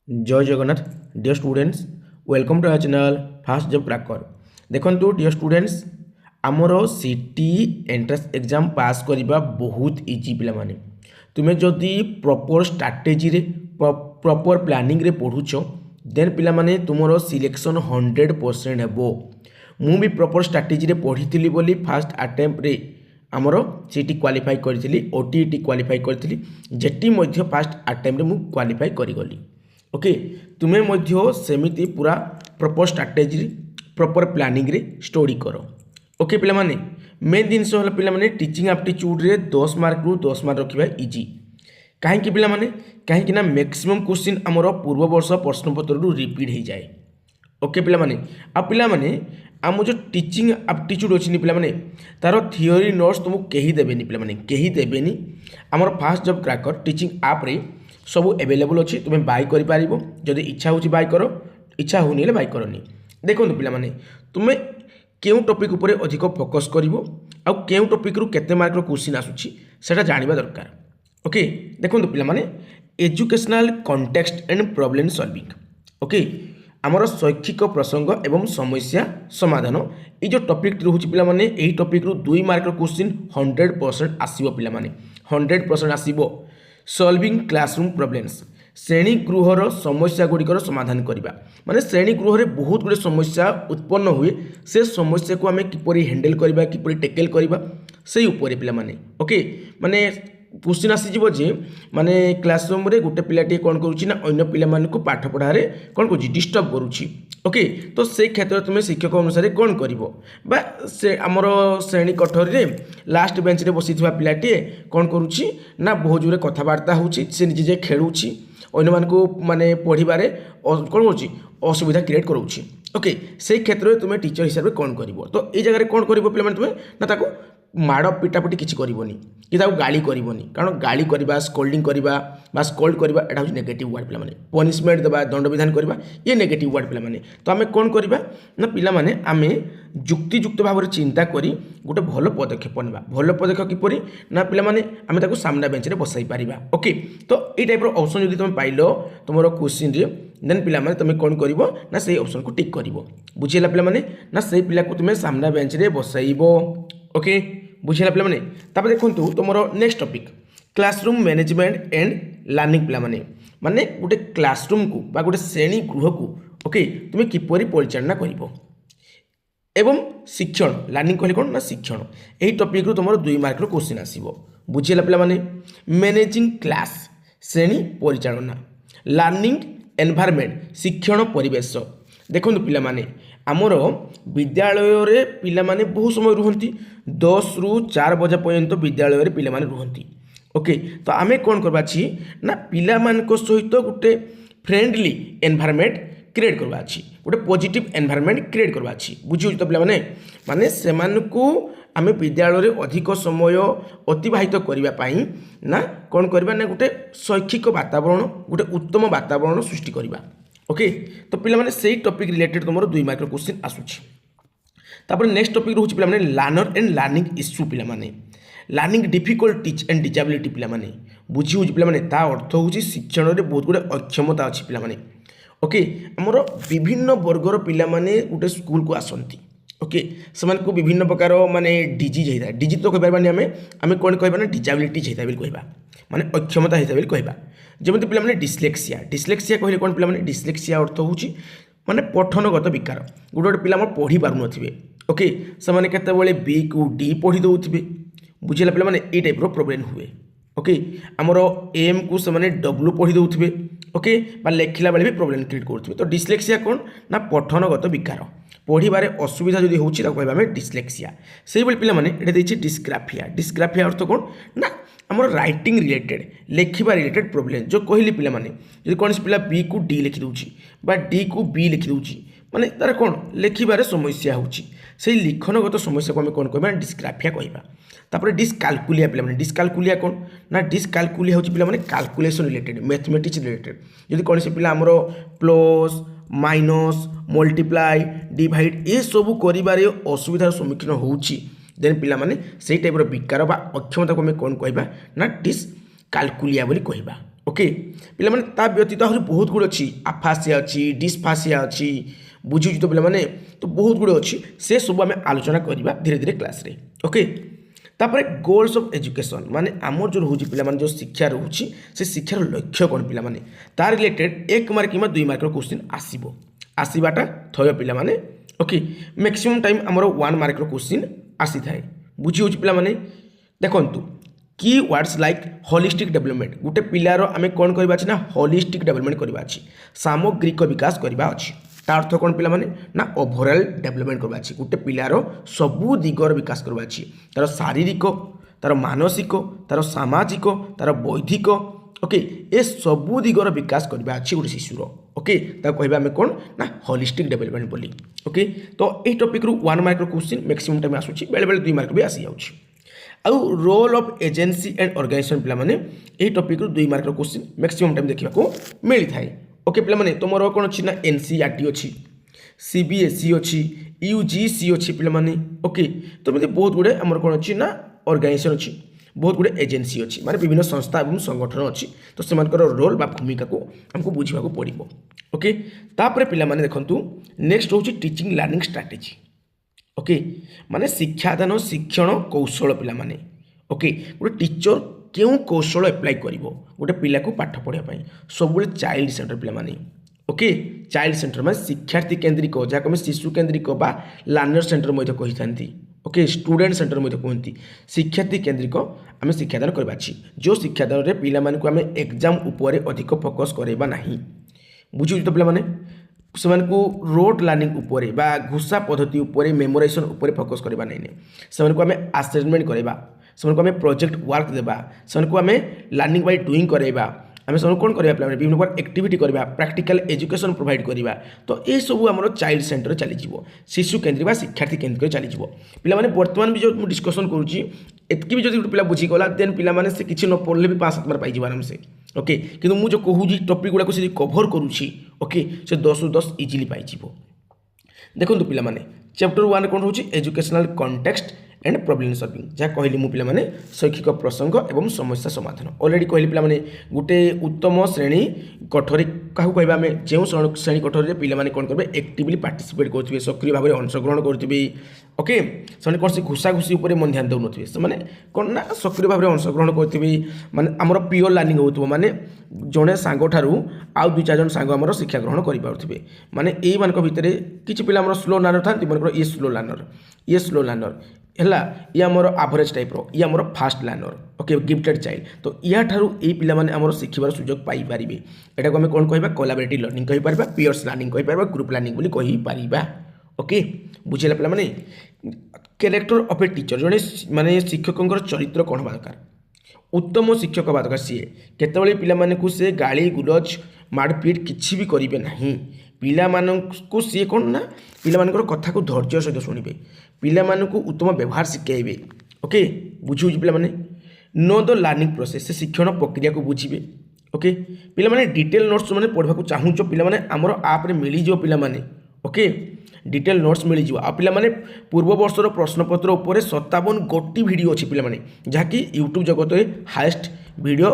जय Jagannath dear students welcome to our channel fast job cracker. देखो dear students आमर city entrance exam pass करवा बहुत इजी पिला माने तुम्हें जदि प्रॉपर स्ट्रैटेजी रे प्रॉपर प्लानिंग रे पढ़ुछ देन पिला माने तुमरो सिलेक्शन 100% हेबो। मु भी प्रॉपर स्ट्रैटेजी रे पढ़ी बोली फास्ट अटेम्प्ट रे आमर सीटी क्वालिफाई करी ओटीटी क्वालिफाई करी जेटी मध्य फास्ट अटेम्प्ट रे मु क्वालिफाई करी ओके तुम्हें मध्य सेमिति पूरा प्रॉपर स्ट्रैटेजी प्रॉपर प्लानिंग रे स्टडी करो। ओके पिला माने मेन जिनस होला पिला माने टीचिंग एप्टीट्यूड रे 10 मार्क रु 10 मार्क रखिबा इजी कहीं पिला माने कहीं ना मैक्सिमम क्वेश्चन आमर पूर्व वर्ष प्रश्न पत्र रु रिपीट हो जाए। ओके पिला माने आ पिला माने आम जो टीचिंग एप्टीट्यूड अच्छी पिला माने तार थियोरी नोट्स तुमको कहीं देबेनी पिला माने कहीं देबेनी आमर fast job cracker teaching app रे सब अवेलेबल अच्छी तुम्हें बाय कर पारिबो जदि इच्छा होची बाय करो इच्छा होनी बाय करनी। देखो पिला माने तुम्हें केउ टॉपिक उपरे अधिक फोकस करिवो आ केउ टॉपिक रु केते मार्क रो क्वेश्चन आसुची सेटा जानिबा दरकार। ओके देखो पिला माने educational context and problem solving okay आमर शैक्षिक प्रसंग एवं समस्या समाधान ये जो टॉपिक रोचे पिला माने एही टॉपिक रु 2 मार्क रो क्वेश्चन 100% आसीबो पिला माने 100% आसीबो। सॉल्विंग क्लासरूम प्रॉब्लम्स श्रेणी गृहर समस्या गुड़िकर समाधान करवा माने श्रेणी गृह रे बहुत गुड़े समस्या उत्पन्न हुए से समस्या को आम किपरि हैंडल करवा किपरि टेकल करवा से उपरे पिला माने ओके माने क्वेश्चन आसीजिवो जे माने क्लासरूम रे गोटे पिलाटी कौन करूची ना अन्य पिला माने को पाठ पढ़ारे कौन करूची डिस्टर्ब करूची ओके तो से क्षेत्र में शिक्षक अनुसार कौन करिवो बा से हमर श्रेणी कठोर रे लास्ट बेंच रे बसिथिबा पिलाटी कौन करूची ना बहुत जोरे कथबार्ता होची से निजे जे खेलुची अन्य मान को माने पढ़िबारे कौन करूची असुविधा क्रिएट करूची ओके से क्षेत्र में तुम्हें टीचर हिसाब से कौन करिवो तो ए जगह कौन करिवो पिला माने तुम्हें ना ताको माड़ पिटापिटी किसी करनी कि गाड़ी करनी कारण गाड़ी करवा स्कोल्डिंग करवा स्कोल्ड करवा एटा हूँ नेगेटिव वर्ड पिला माने पनिशमेंट देवा दंड विधान करवा ये नेगेटिव वर्ड पिला माने तो आम कौन करवा ना पिला माने आमे जुक्तियुक्त भाव में चिंता करी गोटे भल पदक्षेप ना भल पदक्षेप किपरि ना पिला माने आमे ताको सामना बेंच रे बसाई पारिबा ओके तो ये टाइप ऑप्शन जदि तुम पाइलो तुमरो क्वेश्चन रे देन पिला माने तुम कौन करिवो ना से ऑप्शन को टिक करिवो बुझिला पिला माने ना से पिला को तुम सामना बेंच रे बसाइबो ओके बुझेगा पे मैंने देखो तुम next topic classroom management and learning पे माने गोटे क्लासरूम को बा गोटे श्रेणी गृह को ओके तुम्हें किपरि परिचालना करिवो एवं शिक्षण लर्निंग कहले कौन ना शिक्षण यही टॉपिक तुम 2 मार्क रो क्वेश्चन आसीबो बुझेगा पे मैंने मैनेजिंग क्लास श्रेणी परिचालना लर्निंग एनवायरनमेंट शिक्षण परिवेश देखो पिला माने आमर विद्यालय रे पिला माने बहुत समय रुहंती 10 रु 4 बजे पर्यंत विद्यालय रे पिला माने रुहंती ओके तो आमे कौन करबा छी ना पिला मान को सहित गोटे फ्रेंडली एनवायरनमेंट क्रिएट करबा छी गोटे पॉजिटिव एनवायरनमेंट क्रिएट करबा छी बुझियो तो पिला माने माने सेमान को आमे विद्यालय रे अधिक समय अतिबाहित करबा पई ना कौन करबा ना गोटे शैक्षिक वातावरण गोटे उत्तम वातावरण सृष्टि करबा ओके तो पिला माने सेही टॉपिक रिलेटेड तुमरो 2 मार्क क्वेश्चन आसुची। तापर नेक्स्ट टॉपिक रहउची पिला माने लर्नर एंड लर्निंग इश्यू पिला माने learning difficult teach and disability पिला माने बुझी होची पिला माने ता अर्थ होची शिक्षण रे बहुत गुडे अक्षमता अछि पिला माने ओके हमरो विभिन्न वर्गर पिला माने गोटे स्कूल को आसंती ओके समान को विभिन्न प्रकार माने डिजीज हेता डिजीज तो कहबा माने आमे कोन कहबा ना डिसेबिलिटी हेता बिल कहबा माने अक्षमता हेता बिल कहबा जमति पिला माने डिस्लेक्सिया डिस्लेक्सिया कहले कोन पिला माने डिस्लेक्सिया अर्थ होची माने पठनगत विकार गोटे गोटे पिला पढ़ी पारु नथिबे ओके समान केतेबेले बी को डी पढ़ी दउथिबे बुझिला पिला माने ए टाइप रो प्रॉब्लम हुए ओके हमरो एम को समान डब्ल्यू पढ़ी दउथिबे ओके बा लेखिला बेले भी प्रॉब्लम क्रिएट करथिबे तो डिस्लेक्सिया कोन ना पठनगत विकार पढ़िबारे असुविधा जदि होची ताको कहबा में डिस्लेक्सिया सेही बेले पिला माने एटा देछि डिस्ग्राफिया डिस्ग्राफिया अर्थ कोन ना हमर राइटिंग रिलेटेड लेखिबा रिलेटेड प्रॉब्लम जो कहली पिला माने जदि कोन पिला बी को डी लिखि दउची बा डी को बी लिखि दउची माने तार कोन लेखिबारे समस्या होची सेही लिखनगत समस्या को हम कोन कहबा डिस्ग्राफिया कहबा तापर डिस्काल्कुलिया पिला माने डिस्काल्कुलिया कोन ना डिस्काल्कुलिया होची पिला माने कैलकुलेशन रिलेटेड मैथमेटिक्स रिलेटेड जदि कोन से पिला हमरो प्लस माइनस मल्टीप्लाई डिवाइड ये सब करिबारे असुविधार सम्मुखीन होउची देन पिला माने सेही टाइप रो विकार बा अक्षमता को हम कोन कहबा ना डिस्काल्कुलिया बोली कहबा। ओके पिला माने ता व्यतीत आहुरी बहुत गुड़े अच्छी आफासिया अच्छी डिस्फासिया अच्छी बुझुची तो पिला माने तो बहुत गुड़े अच्छी से सब आम आलोचना करवा धीरे धीरे क्लास रे ओके तापर गोल्स ऑफ एजुकेशन माने आमर जो रोचे पिला माने जो शिक्षा रोचे से शिक्षार लक्ष्य कौन पिला माने तार रिलेटेड 1 मार्क कि 2 मार्क क्वेश्चन आसवाटा थय पिला माने ओके मैक्सिमम टाइम आमर 1 मार्क क्वेश्चन आसी थाए बुझी होची पिला माने देखंतु की वर्ड्स लाइक होलिस्टिक डेवलपमेंट गोटे पिलार आम कौन करवा ना होलिस्टिक डेवलपमेंट करवा सामग्रिक विकास करवा अच्छी तार अर्थ कौन पिला माने ना ओभरऑल डेवलपमेंट करवा गोटे पिलार सबू दिगर विकास करवा तार शारीरिक तार मानसिक तार सामाजिक तार बौद्धिक ओके ए सबू दिगर विकास करवा अच्छी गोटे शिशुर ओके कहवा आम कौन ना होलिस्टिक डेवलपमेंट बोली ओके तो ये टॉपिक रु 1 मार्क क्वेश्चन मैक्सिमम टाइम आसूची बेले बेले 2 मार्क भी आसी जाउची आउ role of agency and organisation पिला माने ए टॉपिक रु 2 मार्क क्वेश्चन मैक्सिमम टाइम देखा को मिली थाए ओके पिला माने तुमर कौन अच्छी ना एनसीईआरटी अच्छी सीबीएसई अच्छी यूजीसी अच्छी पिला माने ओके तो मतलब बहुत गुड़े आमर कौन अच्छी ना ऑर्गेनाइजेशन अच्छी बहुत गुड़े एजेंसी अच्छी माने विभिन्न संस्था और संगठन अच्छी तो से रोल बा भूमिका को हमको बुझा पड़ो ओके तापर पिला माने देखंतु नेक्स्ट होची टीचिंग लर्निंग स्ट्रैटेजी ओके माने शिक्षादान शिक्षण कौशल पिला माने ओके गोटे टीचर क्यों कौशल एप्लाय करिवो गोटे पिला को पाठ पढ़ाई सब चाइल्ड सेंटर पिला माने ओके चाइल्ड सेंटर माने शिक्षार्थी केन्द्रिक जहाँ आम शिशु केन्द्रिक बा लर्नर सेंटर मध्य कही थांती ओके स्टूडेंट सेंटर मध्य कहती शिक्षार्थी केन्द्रिक आम शिक्षादान करवा जो शिक्षादान रे पिला माने को आम एग्जाम उपरे अधिक फोकस करवा नहीं बुझी तो पिला माने से रोड लर्निंग उपरे बा घुसा पद्धति उपरे मेमोराइजेशन उपरे फोकस करवा नहीं से आम असेसमेंट करवा से आम प्रोजेक्ट वर्क देवा से आम लर्निंग बाय डूइंग करवा आम सब कौन करवा पे विभिन्न प्रकार एक्टिविटी करवा प्रैक्टिकल एजुकेशन प्रोवाइड करवा तो ये सब आम चाइल्ड सेंटर चलीज शिशु केन्द्रिक शिक्षार्थी केन्द्रिक चलीज पे बर्तमान भी जो डिस्कसन करुँची एतकी भी जो गोटे पिला बुझीगला देन पिला से किसी न पढ़ले भी 5-7 बार पाइज आराम से ओके किंतु मुझे कहूँ टॉपिक गुड़ाक से कभर करुँची ओके से 10 ରୁ 10 इजिली पाइज देखो पिला चैप्टर 1 कौन रोचे educational context and problem solving जहाँ कहली मु पिला शैक्षिक प्रसंग एवं समस्या समाधान ऑलरेडी कहली पिला गोटे उत्तम श्रेणी कठोरी क्या कहवा आम जो श्रेणी कठोरी पिला कौन करेंगे एक्टिवली पार्टिसिपेट करेंगे सक्रिय भाव में अंशग्रहण करेंगे ओके से कौन से घुसा घुसी मन ध्यान दौन थे से कौन ना सक्रिय भाव में अंशग्रहण करेंगे माने आमर पियोर लर्निंग हो माने जड़े सांग ठारू आउ 2-4 जन सांग आमर शिक्षा ग्रहण करेंगे माने यही मान भितर किसी पिला स्लो लर्नर था मन ये स्लो लर्नर है ये आमर एवरेज टाइप ये आमर fast learner okay gifted child तो या ठारू ये पिला माने आमर शिखबार सुजोग पाई पारिबे एटा को आम कौन कहबा कोलाबोरेटिव लर्निंग कहि परबा पियर्स लर्निंग कहि परबा ग्रुप लर्निंग बोली कहि परबा ओके बुझेला पिला माने कैरेक्टर ऑफ ए टीचर जने माने शिक्षकंकर चरित्र कौन होबा दरकार उत्तम शिक्षक होबा दरकार सी केतबेले पिला माने को से गाली गुलज मारपीट किछि भी करिवे नाही पिला मानकु सी कौन ना पिला मानकर कथा को धैर्य सहित शुणिबे पिला मानकु उत्तम व्यवहार शिखाइबे ओके बुझी पिला माने नो द लर्निंग प्रोसेस से शिक्षण प्रक्रिया को बुझीबे ओके पिला माने डिटेल नोट्स माने पढ़वा को चाहूचो पिला माने हमर आप रे मिली जो पिला माने ओके डिटेल नोट्स मिल जाव आ पिला माने पूर्व वर्षर प्रश्नपत्र उपर 57 गोटी वीडियो अच्छी पिला माने जहाँकि यूट्यूब जगत में हाएस्ट वीडियो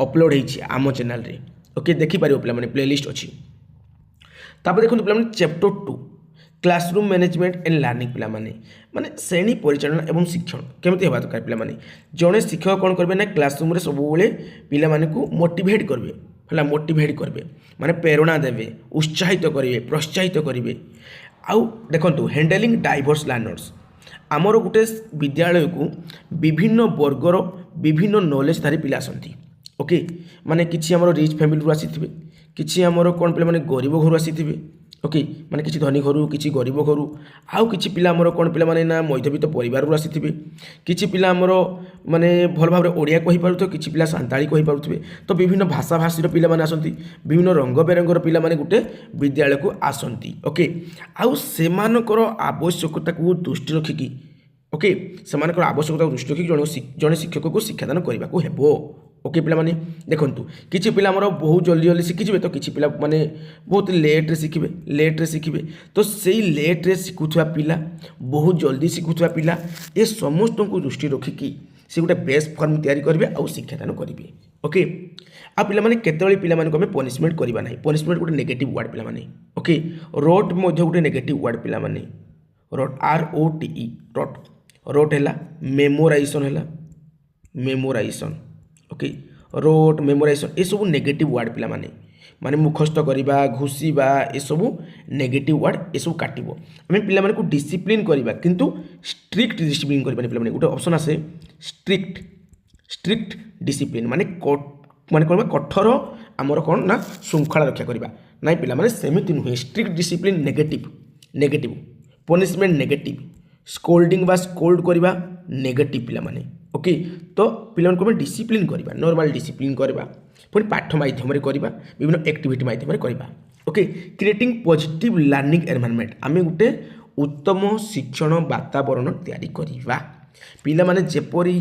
अपलोड होती आम चैनल रे ओके देखी पारिबो पिला माने प्लेलिस्ट अच्छी तापर देखो पिला माने chapter 2 classroom management and learning पिला माने माने श्रेणी परिचालन एवं शिक्षण केमती हेबा दरकार पिला माने जड़े शिक्षक कौन करबे ना क्लासरूम रे सब बेले पिला माने को मोटिवेट करबे हला मोटिवेट करबे माने प्रेरणा देबे उत्साहित करिवे प्रोत्साहित करिवे आउ देखंतु हैंडलिंग डाइवर्स लर्नर्स आमर गोटे विद्यालय को विभिन्न वर्गर विभिन्न नॉलेजधारी पिला आसंती ओके माने किछि आमर रिच फैमिली आसीथिबे किछि आमर कोन पिला माने गरीब घर आसीथिबे ओके माने किछि धनी घर किछि गरीब घर आउ किछि पिला आमर कोन पिला माने ना मध्यवित्त परिवार रू आसीथिबे किछि पिला आमर माने भल भाव ओडिया कहि पारुथो किछि पिला सांताली कहि पारुथबे तो विभिन्न भाषा भाषीर पिला माने आसंती विभिन्न रंग बेरंगर पिला माने गुटे विद्यालय को आसंती ओके आउ सेमानकर आवश्यकता को दृष्टि रखिकी ओके सेमानकर आवश्यकता को दृष्टि रखिकी जने शिक्षक को शिक्षादान करबा को हेबो ओके पिला माने देखंतु किछि पिला हमर बहुत जल्दी जल्दी शिखिबे तो किछि पिला माने बहुत लेट रे शिखिबे तो सेही लेट रे शिखुथुवा पिला बहुत जल्दी शिखुथुवा पिला ए समस्त को दृष्टि रखिकी से गोटे बेस्ट फॉर्म तैयारी करेंगे आउ शिक्षादान करेंगे ओके आ पिलामाने केतेबेले पिलामानकु आमे पनिशमेंट करिबा नाही पनिशमेंट गोटे नेगेटिव वर्ड पिलामाने ओके रोट मध्ये गोटे नेगेटिव वर्ड पिलामाने रोट ROTE रोट रोट हैला मेमोराइजेशन ओके रोट मेमोराइजेशन ये सब नेगेटिव वर्ड पिलामाने माने मुखस्त करिबा घुसीबा ये सब नेगेटिव वर्ड ये सब काटिबो आमे पिलामाने को डिसिप्लिन करिबा किंतु स्ट्रिक्ट डिसिप्लिन करिबानी पिलामाने गोटे ऑप्शन आसे स्ट्रिक्ट डिसिप्लिन माने माने कौन कठोर आमर कौन ना श्रृंखला रक्षा करवा ना पिला सेमती नुहे strict discipline negative punishment negative scolding बा स्कोल्ड करवा नेगेटिव पिला माने ओके तो पिला को डिसिप्लिन करवा नॉर्मल डिसिप्लिन करवा पुणी पाठ माध्यम करवा विभिन्न एक्टिविटी माध्यम करवा okay creating positive learning environment आमे गोटे उत्तम शिक्षण वातावरण तैयारी करवा पिला माने जेपरी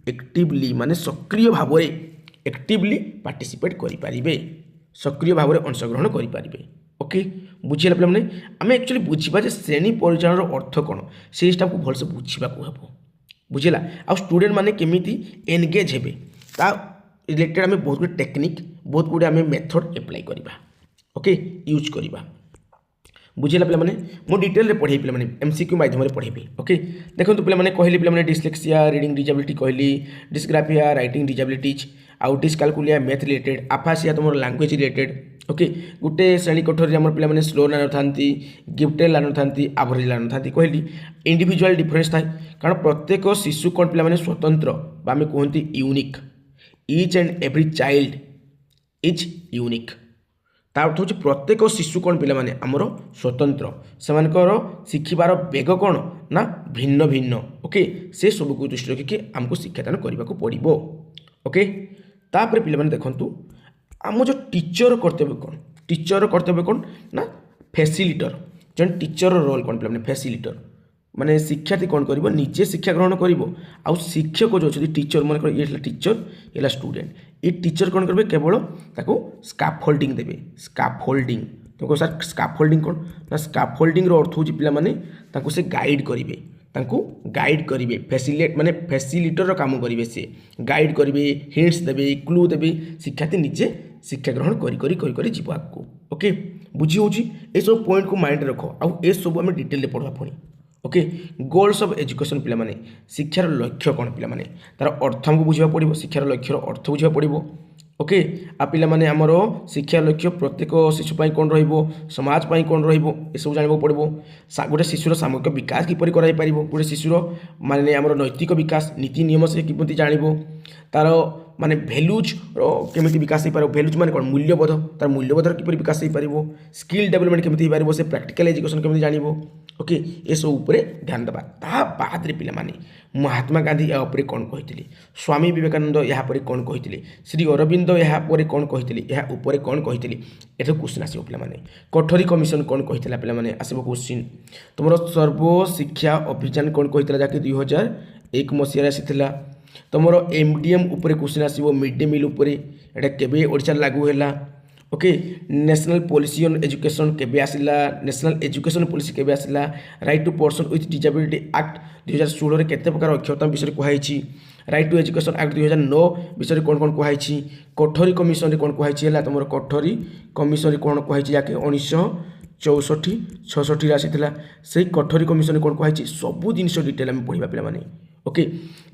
एक्टिवली माने सक्रिय भाव एक्टिवली पार्टिसिपेट करें सक्रिय भाव अंशग्रहण करें ओके बुझीगला पे मैंने आम एक्चुअली बुझा श्रेणी परिचालन अर्थ कौन से को भलसे बुझा हम बुझेगा आ स्टूडेंट मैंने केमी एनगेज हे ता रिलेटेड आम बहुत गुड टेक्निक बहुत गुड आम मेथड एप्लाई करवा ओके यूज करवा बुझेगा पे मैंने मो डिटेल पढ़े पे मैंने MCQ माध्यम पढ़ेबी ओके देखो पे मैंने कहली पे मैंने डिस्लेक्सिया रीडिंग डिजेबिलिटी कहली डिस्ग्राफिया राइटिंग डिजेबिलिटीज आउ डिस्कालकुलिया मैथ रिलेटेड आफासिया तुम लैंग्वेज रिलेटेड ओके गोटे श्रेणी कठोर आम पे मैंने स्लो लान था गिफ्टेड लान था एवरेज लान था कहली इंडिविजुअल डिफरेन्स थाए कारण प्रत्येक शिशु कौन पे मैंने स्वतंत्र आम कहते unique each and every child is unique ता अर्थ हूँ प्रत्येक शिशु कौन पे मैंने आमर स्वतंत्र से शिखबार बेग कौन ना भिन्न भिन्न ओके से सब को दृष्टि रखिकी आमको शिक्षादान करने को पड़ो ओके तापर पे मैंने देखूँ आम जो टीचर कर्तव्य कौन ना फैसिलिटर जन टीचर रोल कौन पे मैंने फैसिलिटर माने शिक्षार्थी कौन कर निजे शिक्षा ग्रहण कर शिक्षक जो अच्छे टीचर मन ये टीचर ये स्टूडेंट ये टीचर कौन करेंगे केवल ताको स्काफोल्डिंग देवे स्काफोल्डिंग तो सर स्काफोल्डिंग कौन ना स्काफोल्डिंग अर्थ हूँ पिला माने ताको से गाइड करेंगे फैसिलिट माने फैसिलिटर काम करेंगे सी गाइड करेंगे हिंट्स देवे क्लू देवे शिक्षार्थी निजे शिक्षा ग्रहण करी जीव आगको ओके बुझी हो सब पॉइंट को माइंड रख आउ ए सब आम डिटेल पढ़ा पुणी ओके गोल्स ऑफ एजुकेशन पिला माने शिक्षार लक्ष्य कौन पिला माने तार अर्थ हमको बुझा पड़ो शिक्षार लक्ष्यर अर्थ बुझा पड़ो ओके आ पिला माने आमर शिक्षा लक्ष्य प्रत्येक शिशु पाई कौन रहिबो समाज पाई कौन रहिबो ए सब जानबो पड़ो गोटे शिशुर सामूहिक विकास किपरि कराई पारिबो गोटे शिशुर माने आमर नैतिक विकास नीति नियम से किपरि जानिबो तार माने भैल्यूज केमिति विकास हो पार भैल्यूज माने कौन मूल्यबोध तार मूल्यबोधर किपरि विकास हो पार स्किल डेवलपमेंट केमिति हो पार से प्रैक्टिकल एजुकेशन केमिति जानिबो ओके ये सब उपरे ध्यान देवा ता बाद रे पिला माने महात्मा गांधी या उपरे कौन कहितले स्वामी विवेकानंद या पर कौन कहितले श्री अरविंद या पर कौन कहितले या उपरे कौन कहितले एठो क्वेश्चन आसीबो पिला माने कठोरी कमिशन कौन कहितला पिला माने आसीबो क्वेश्चन तुमरो सर्व शिक्षा अभियान कौन कहितला जाके 2001 मसिया आसीथिला तुमरो MDM उपरे क्वेश्चन आसीबो मिड डे मील उपरे एटा केबे ओडिसा लागू हैला okay national policy on education केबे आसिला नेशनल एजुकेशन पॉलिसी केबे आसिला right to person with disability act 2016 रे केते प्रकार अक्षरता विषय कहैछि राइट टू एजुकेशन एक्ट 2009 विषय कौन कौन कहैछि कठोरी कमिशन रे कौन कहैछि हला तुमरो कठोरी कमिशन रे कौन कहैछि याके 1964 66 रे आसीथिला सेही कठोरी कमिशन रे कौन कहैछि सब जिनिस डिटेल हम पढिबा पिला माने ओके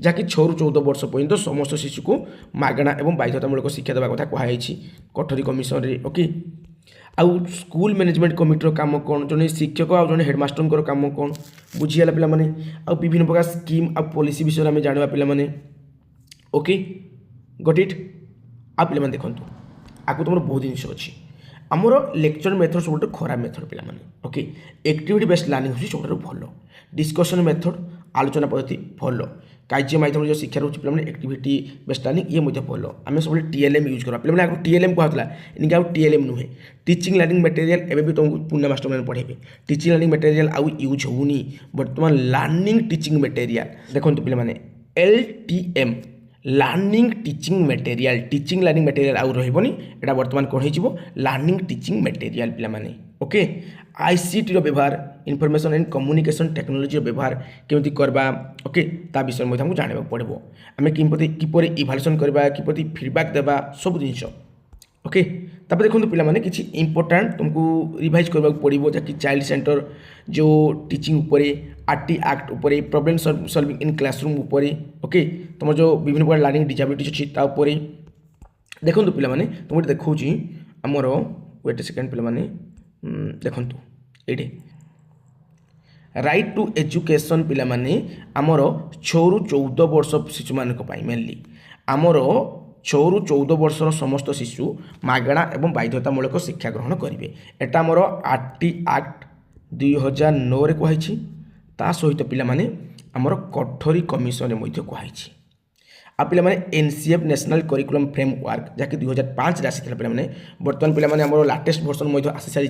जहाँकि 6 ରୁ 14 वर्ष पर्यंत समस्त शिशु को मागणा एवं बाध्यतामूलक शिक्षा देवा कथा कहुई कठोरी कमिशन रे ओके आउ स्कूल मैनेजमेंट कमिटीर काम कौन जन शिक्षक आ जन हेडमास्टर काम कौन बुझीगला पिला माने आ विभिन्न प्रकार स्कीम आ पॉलिसी विषय में जानवा पिला माने ओके गॉट इट आ पिला माने देखंतु आकु तुमर बहुत जिनिस अछि आमर लेक्चर मेथड सब खराब मेथड पिला माने ओके एक्टिविटी बेस्ड लर्निंग होछि सबटा भलो डिस्कशन मेथड आलोचना पद्धति भल कार्य माध्यम जो शिक्षा रोचे पे एक्टिविटी बेस्ड लर्निंग ये भल आम सब TLM यूज करा पे आगे TLM कहला इनके आउ TLM नुहे टीचिंग लर्निंग मटेरियल एवं भी तुमको पुण्य मास्टर मैंने पढ़ेबे टीचिंग लर्निंग मटेरियल आउ यूज होनी बर्तमान लर्निंग टीचिंग मटेरियल देखो पे LTM learning teaching material teaching learning material आउ रही एटा बर्तमान कौन हो लर्निंग टीचिंग मटेरियल पे ओके आईसीटी व्यवहार इनफॉरमेशन एंड कम्युनिकेशन टेक्नोलोजी व्यवहार केमती करबा ओके ता विषय में हमको जानवा पड़ो आम किपर इभालुएसन करबा किपर फीडबैक देबा सब जिनस ओके तापर देखो पे किसी इंपोर्टाट तुमको रिवाइज करने पड़ो जहाँकि चाइल्ड सेंटर जो टीचिंग उपरे आरटी एक्ट उपरे प्रॉब्लम सॉल्विंग इन क्लासरूम उपरे ओके तुम जो विभिन्न प्रकार लर्निंग डिसेबिलिटीज अच्छी तापर देखो पे तुम देखा आमर वेट सेकेंड पे देखु ये राइट टू एजुकेशन पे आमर 6 ରୁ 14 वर्ष शिशु मानक मेनली आमर 6 ରୁ 14 वर्षर समस्त शिशु मागणा एवं बाध्यतामूलक शिक्षा ग्रहण करेंगे एटा आमर आरटी एक्ट 2009 रे कहुई ता सहित पिलामाने आमर कठोरी कमिशन कहुई आ पे एनसीएफ नेशनल करिकुलम फ्रेमवर्क जहाँकि 2005 आसी पे बर्तमान पे आम लाटेस्ट भर्सन आसी सारी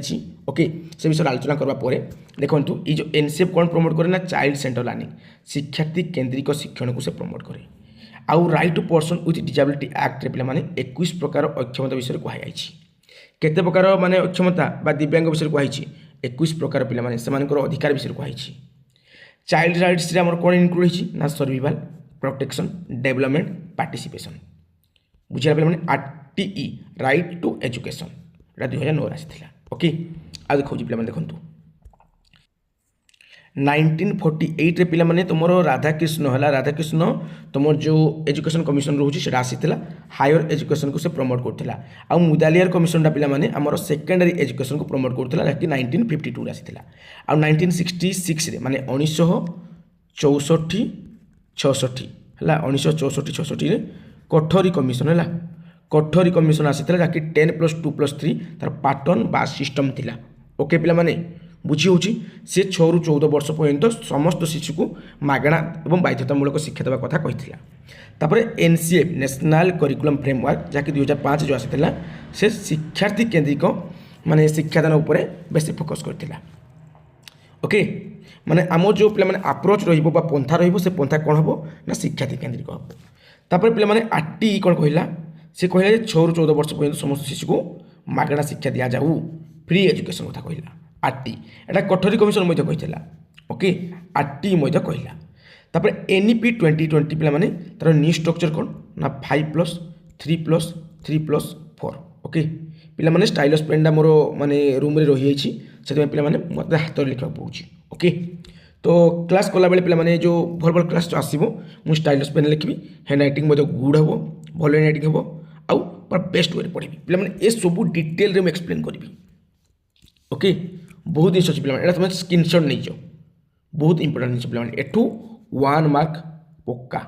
ओके से विषय आलोचना करने देखो ये जो एनसीएफ कौन प्रमोट करे ना चाइल्ड सेंटर लर्निंग शिक्षार्थी केन्द्रिक शिक्षण को से प्रमोट करे आउ right to person with disability act रे पे 21 प्रकार अक्षमता विषय कहुई केते प्रकार माने अक्षमता बा दिव्यांग विषय कहुई 21 प्रकार पे से अधिकार विषय कहुई चाइल्ड राइट्स रे कौन इनक्लूड ना सर्वाइवल प्रोटेक्शन डेवलपमेंट पार्टिसिपेशन बुझा पे आरटीई राइट टू एजुकेशन 2009 आसी ओके आ देखो पे देखो 1948 पे पे तुम राधाकृष्ण है राधाकृष्ण तुम जो एजुकेशन कमिशन रोचे से आसीला हायर एजुकेशन को से प्रमोट करता आ मुदालियर कमिशनटा पे आमर सेकेंडरी एजुकेशन को प्रमोट करता जहाँकि 1952 आसीला आ 1966 माने 1964 66 है 1964-66 कठोरी कमिशन है कठोरी कमिशन आसी जहाँकि 10+2+3 तार पैटर्न बा सिस्टम थिला ओके पे बुझी होची से 6 ରୁ 14 वर्ष पर्यंत समस्त शिशु को मागणा एवं बाध्यतामूलक शिक्षा देवा कथा कही तापर एनसीएफ नेशनल करिकुलम फ्रेमवर्क जहाँकि 2005 जो आसी से शिक्षार्थी केन्द्रिक माने शिक्षादान उपरे बेसी फोकस करथिला ओके माने आम जो पे आप्रोच पंथा से पंथा कौन हम ना शिक्षार्थी केन्द्रिक हम तापर पे आरटी कौन कहला से कहला 6 ରୁ 14 वर्ष पर्यंत समस्त शिशु को मागणा शिक्षा दि जाऊ फ्री एजुकेशन कथा कहला आरटी एटा कठोरी कमिशन कहला ओके आरटी कहला तापर एनईपी 2020 पे तार न्यू स्ट्रक्चर कौन ना 5+3+3+4 ओके पे स्टाइलस पेनटा मोर माने रूम रे रही से पे मत हाथ लिखा पड़ुची ओके तो क्लास कला बेले पे जो भल भल क्लास जो आसो मुझे स्टाइलस पेन लिखी हैंड राइटिंग गुड हम भल हैंड राइटिंग हम आउ पूरा बेस्ट वे पढ़ी पे ये सब डिटेल रे एक्सप्लेन करी ओके बहुत जिन अच्छे पे तुम स्क्रीनशॉट नहीं जाओ बहुत इंपोर्टेंट जिन पे एठू 1 मार्क पक्का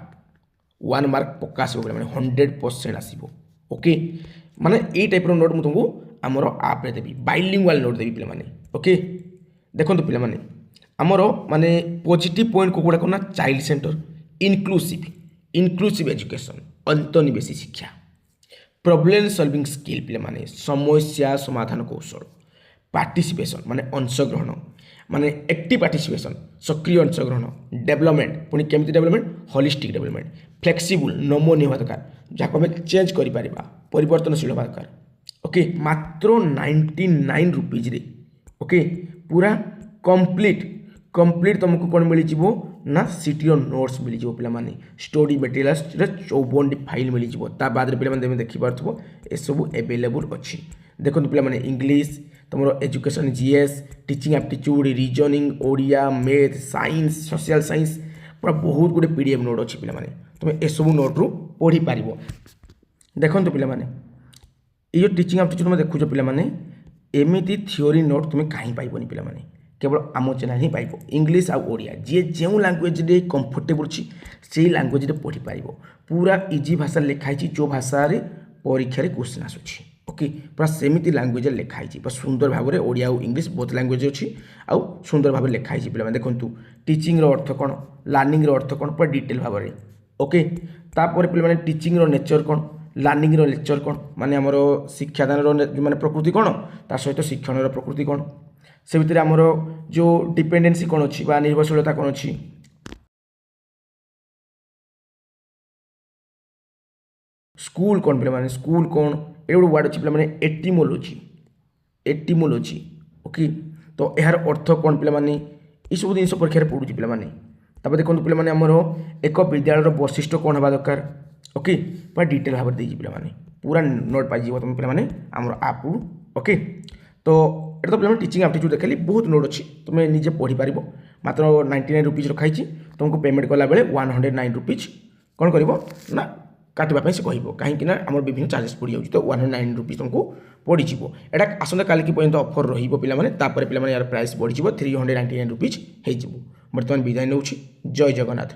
1 मार्क पक्का आसो पे 100% आसो ओके माने ये टाइप नोट मुझे तुमको आमर आप रे देवी बाइलिंगुअल नोट देवी पे ओके देखो पे आमर माने पॉजिटिव पॉइंट को गुड़ाक ना चाइल्ड सेंटर इनक्लूसिव एजुकेशन अंतर्निवेशी शिक्षा प्रॉब्लम सॉल्विंग स्किल पे समस्या समाधान कौशल पार्टिसिपेशन माने अंशग्रहण माने एक्टिव पार्टिसिपेशन सक्रिय अंशग्रहण डेवलपमेंट पुणी केमती डेवलपमेंट होलिस्टिक डेवलपमेंट फ्लेक्सिबल नमनीय होगा दरकार जहाँ आम चेंज कर परिवर्तनशील होगा दरकार ओके मात्र 99 रुपीज रे ओके पूरा कंप्लीट तुमको कौन मिल ना सीटीओ नोट्स मिल पे स्टडी मटेरियल 54 फाइल मिल बाद पे देखिपो ये सब एवेलेबल अच्छी देखो पे इंग्लिश तुम education GS teaching aptitude reasoning Odia math science social science पूरा बहुत गुड़े पीडीएफ नोट अच्छी पे तुम ए सब नोट रू पढ़ी पार देखो पे ये टीचिंग एप्टीट्यूड में देखुच पे एमती थियोरी नोट तुम कहीं पाइबनी पे केवल आम चैनल ही पाइब इंग्लिश आउ ओडिया जी जो लैंग्वेज कंफर्टेबल अच्छी से लैंग्वेज पढ़ी पार पूरा इजी भाषा लिखाई जो भाषा परीक्षा क्वेश्चन आसूँ ओके पूरा सेमती लैंग्वेज लिखाई पूरा सुंदर भाव में ओडिया और इंग्लिश बहुत लैंग्वेज अच्छी आउ सुंदर भाव लिखाई पे देखो टीचिंग अर्थ कौन लर्निंग अर्थ कौन पूरा डिटेल भाव में ओके तापर पे टीचिंग नेचर कौन लर्निंग नेचर कौन माने आमर शिक्षादान माने प्रकृति कौन ता सहित शिक्षण प्रकृति कौन से भितर आमर जो डिपेंडेंसी कौन अच्छी निर्भरशीलता कौन अच्छी स्कूल कौन पे स्कूल कौन ये गोटे वार्ड अच्छी पे एटिमोलोजी ओके तो यार अर्थ कौन पे ये सब जिन परीक्षा पढ़ुची पे देखो पे आमर एक विद्यालय वैशिष्ट्य कौन हवा दरकार ओके पूरा डिटेल भाव में पे पूरा नोट पाई तुम पे आम आप ओके तो ये तो पे टीचिंग एप्टीट्यूड देखली बहुत नोट अच्छी तुम्हें निजे पढ़ी पार मात्र 99 रुपीज रखाई तुमको पेमेंट कला बेले 109 रुपीज कौन कर ना काटवाई से कह कहीं आम विभिन्न चार्जेस पड़ जाऊँगी तो 109 रुपीज तुमको पड़ो यहाँ आसंता काल की पर्यटन अफर रही पे यार प्राइस बढ़ 399 रुपीज हो बर्तमान विदाय नौ जय जगन्नाथ।